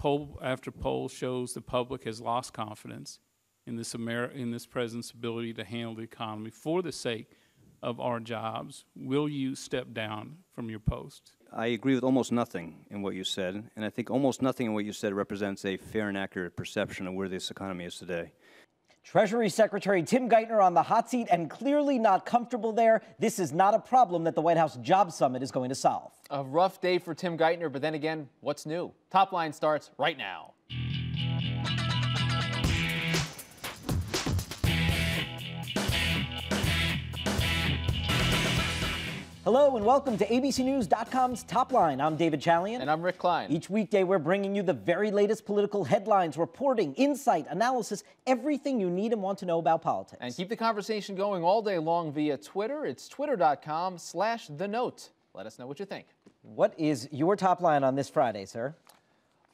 Poll after poll shows the public has lost confidence in this president's ability to handle the economy for the sake of our jobs. Will you step down from your post? I agree with almost nothing in what you said, and I think almost nothing in what you said represents a fair and accurate perception of where this economy is today. Treasury Secretary Tim Geithner on the hot seat and clearly not comfortable there. This is not a problem that the White House Job Summit is going to solve. A rough day for Tim Geithner, but then again, what's new? Top Line starts right now. Hello and welcome to ABCNews.com's Top Line. I'm David Chalian. And I'm Rick Klein. Each weekday, we're bringing you the very latest political headlines, reporting, insight, analysis, everything you need and want to know about politics. And keep the conversation going all day long via Twitter. It's twitter.com/thenote. Let us know what you think. What is your top line on this Friday, sir?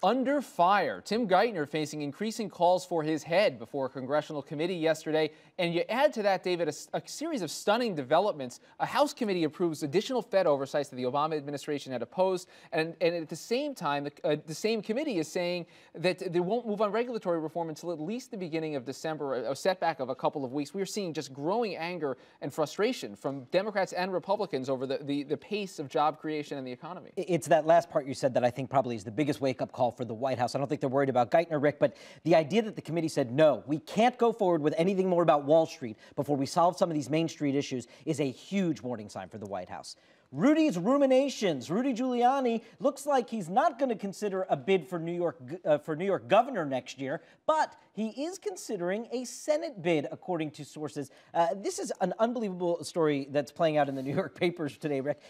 Under fire. Tim Geithner facing increasing calls for his head before a congressional committee yesterday. And you add to that, David, a series of stunning developments. A House committee approves additional Fed oversights that the Obama administration had opposed. And at the same time, the same committee is saying that they won't move on regulatory reform until at least the beginning of December, a setback of a couple of weeks. We're seeing just growing anger and frustration from Democrats and Republicans over the pace of job creation and the economy. It's that last part you said that I think probably is the biggest wake-up call for the White House. I don't think they're worried about Geithner, Rick, but the idea that the committee said, no, we can't go forward with anything more about Wall Street before we solve some of these Main Street issues is a huge warning sign for the White House. Rudy's ruminations. Rudy Giuliani looks like he's not going to consider a bid for New York governor next year, but he is considering a Senate bid, according to sources. This is an unbelievable story that's playing out in the New York papers today, Rick.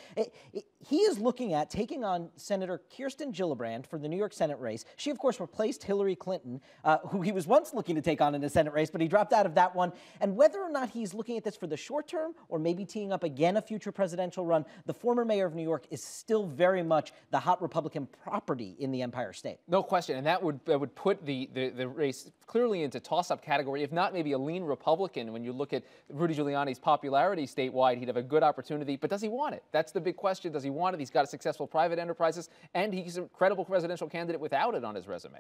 He is looking at taking on Senator Kirsten Gillibrand for the New York Senate race. She, of course, replaced Hillary Clinton, who he was once looking to take on in a Senate race, but he dropped out of that one. And whether or not he's looking at this for the short term or maybe teeing up again a future presidential run, the former mayor of New York is still very much the hot Republican property in the Empire State. No question, and that would put the race clearly into toss-up category, if not maybe a lean Republican. When you look at Rudy Giuliani's popularity statewide, he'd have a good opportunity, but does he want it? That's the big question. Does he want it? He's got a successful private enterprises, and he's a credible presidential candidate without it on his resume.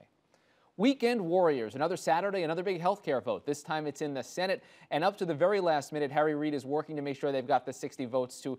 Weekend warriors, another Saturday, another big health care vote. This time it's in the Senate, and up to the very last minute, Harry Reid is working to make sure they've got the 60 votes to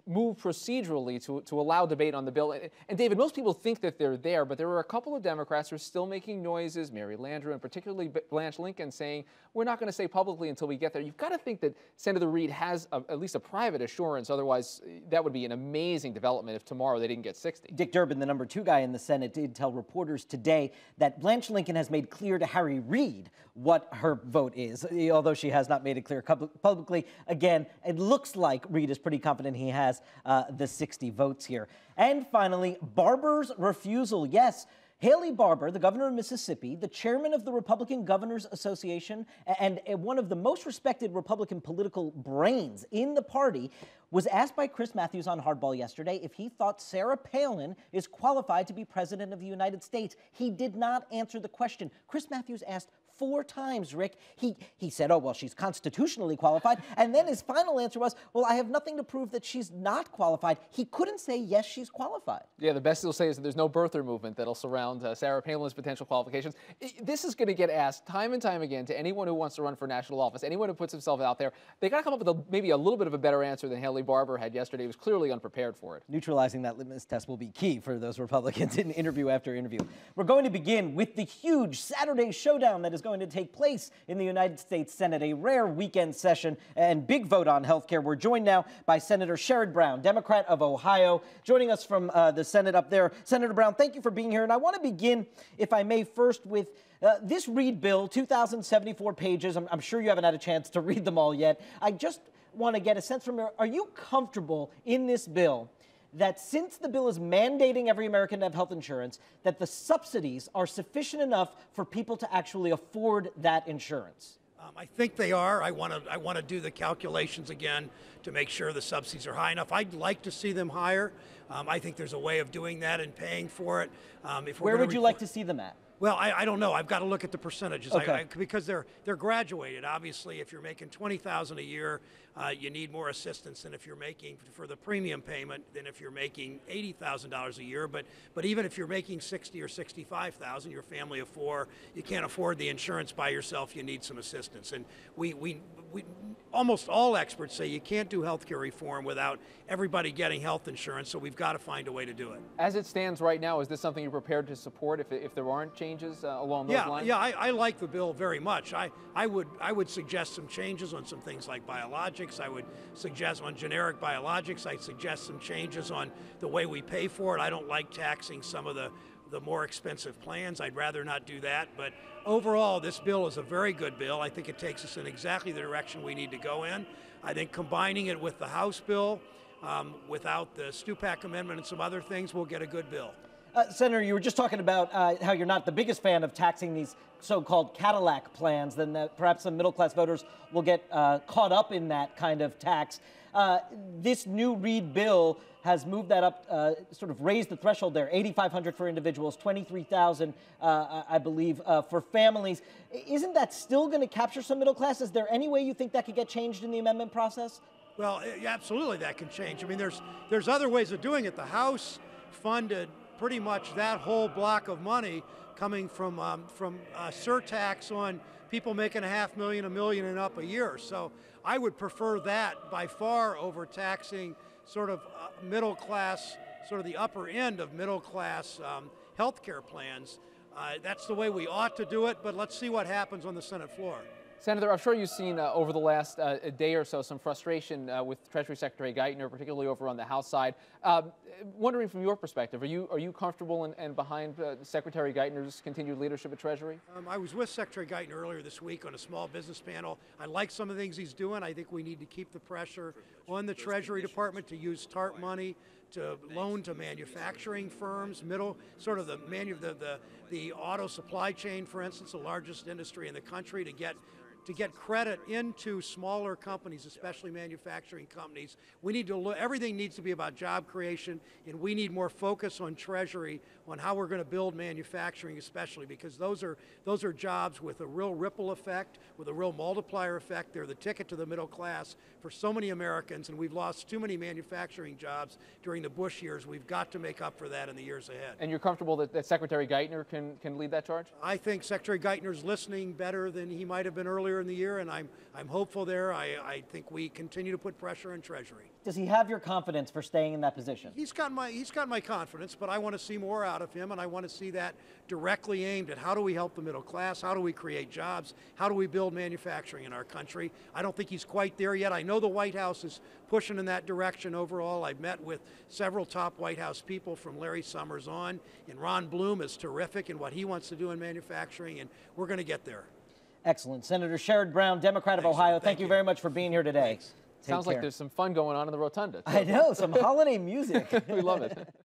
move procedurally to allow debate on the bill. And David, most people think that they're there, but there are a couple of Democrats who are still making noises, Mary Landrieu and particularly Blanche Lincoln, saying, we're not going to say publicly until we get there. You've got to think that Senator Reid has at least a private assurance. Otherwise, that would be an amazing development if tomorrow they didn't get 60. Dick Durbin, the number 2 guy in the Senate, did tell reporters today that Blanche Lincoln has made clear to Harry Reid what her vote is, although she has not made it clear publicly. Again, it looks like Reid is pretty confident he has the 60 votes here. And finally, Barber's refusal. Yes, Haley Barbour, the governor of Mississippi, the chairman of the Republican Governors Association, and one of the most respected Republican political brains in the party, was asked by Chris Matthews on Hardball yesterday if he thought Sarah Palin is qualified to be president of the United States. He did not answer the question. Chris Matthews asked 4 times, Rick. He said, oh, well, she's constitutionally qualified. And then his final answer was, well, I have nothing to prove that she's not qualified. He couldn't say, yes, she's qualified. Yeah, the best he'll say is that there's no birther movement that'll surround Sarah Palin's potential qualifications. This is going to get asked time and time again to anyone who wants to run for national office, anyone who puts himself out there. They got to come up with maybe a little bit of a better answer than Haley Barbour had yesterday. He was clearly unprepared for it. Neutralizing that litmus test will be key for those Republicans in interview after interview. We're going to begin with the huge Saturday showdown that is going to take place in the United States Senate, a rare weekend session and big vote on health care. We're joined now by Senator Sherrod Brown, Democrat of Ohio, joining us from the Senate up there. Senator Brown, thank you for being here. And I want to begin, if I may, first with this Reid bill, 2,074 pages. I'm sure you haven't had a chance to read them all yet. I just want to get a sense from you, are you comfortable in this bill that since the bill is mandating every American to have health insurance, that the subsidies are sufficient enough for people to actually afford that insurance? I think they are. I want to do the calculations again to make sure the subsidies are high enough. I'd like to see them higher. I think there's a way of doing that and paying for it. Where would you like to see them at? Well, I don't know. I've got to look at the percentages. Okay. Because they're graduated. Obviously, if you're making $20,000 a year, you need more assistance than if you're making for the premium payment than if you're making $80,000 a year. But even if you're making 60 or 65,000, you're a family of four, you can't afford the insurance by yourself. You need some assistance. And we almost all experts say you can't do health care reform without everybody getting health insurance. So we've got to find a way to do it. As it stands right now, is this something you're prepared to support if there aren't changes along those lines? Yeah, I like the bill very much. I would suggest some changes on some things like biologics. I would suggest on generic biologics. I'd suggest some changes on the way we pay for it. I don't like taxing some of the more expensive plans. I'd rather not do that. But overall, this bill is a very good bill. I think it takes us in exactly the direction we need to go in. I think combining it with the House bill, without the Stupak amendment and some other things, we'll get a good bill. Senator, you were just talking about how you're not the biggest fan of taxing these so-called Cadillac plans, then that perhaps some middle-class voters will get caught up in that kind of tax. This new Reid bill has moved that up, sort of raised the threshold there, $8,500 for individuals, $23,000, I believe, for families. Isn't that still going to capture some middle class? Is there any way you think that could get changed in the amendment process? Well, absolutely that can change. I mean, there's other ways of doing it. The House funded pretty much that whole block of money coming from surtax on people making $500,000, $1 million and up a year. So I would prefer that by far over taxing sort of middle class, sort of the upper end of middle class health care plans. That's the way we ought to do it, but let's see what happens on the Senate floor. Senator, I'm sure you've seen over the last day or so some frustration with Treasury Secretary Geithner, particularly over on the House side. Wondering from your perspective, are you comfortable and behind Secretary Geithner's continued leadership at Treasury? I was with Secretary Geithner earlier this week on a small business panel. I like some of the things he's doing. I think we need to keep the pressure on the Treasury Department to use TARP money to loan to manufacturing firms, sort of the auto supply chain, for instance, the largest industry in the country, to get credit into smaller companies, especially manufacturing companies. We need to look, everything needs to be about job creation, and we need more focus on Treasury, on how we're going to build manufacturing, especially because those are jobs with a real ripple effect, with a real multiplier effect. They're the ticket to the middle class for so many Americans, and we've lost too many manufacturing jobs during the Bush years. We've got to make up for that in the years ahead. And you're comfortable that Secretary Geithner can lead that charge? I think Secretary Geithner's listening better than he might have been earlier in the year, and I'm hopeful there. I think we continue to put pressure on Treasury. Does he have your confidence for staying in that position? He's got my confidence, but I want to see more out of him, and I want to see that directly aimed at how do we help the middle class, how do we create jobs, how do we build manufacturing in our country. I don't think he's quite there yet. I know the White House is pushing in that direction overall. I've met with several top White House people from Larry Summers on, and Ron Bloom is terrific in what he wants to do in manufacturing, and we're going to get there. Excellent. Senator Sherrod Brown, Democrat of Ohio, thank you very much for being here today. Thanks. Sounds like there's some fun going on in the rotunda. I know, some holiday music. We love it.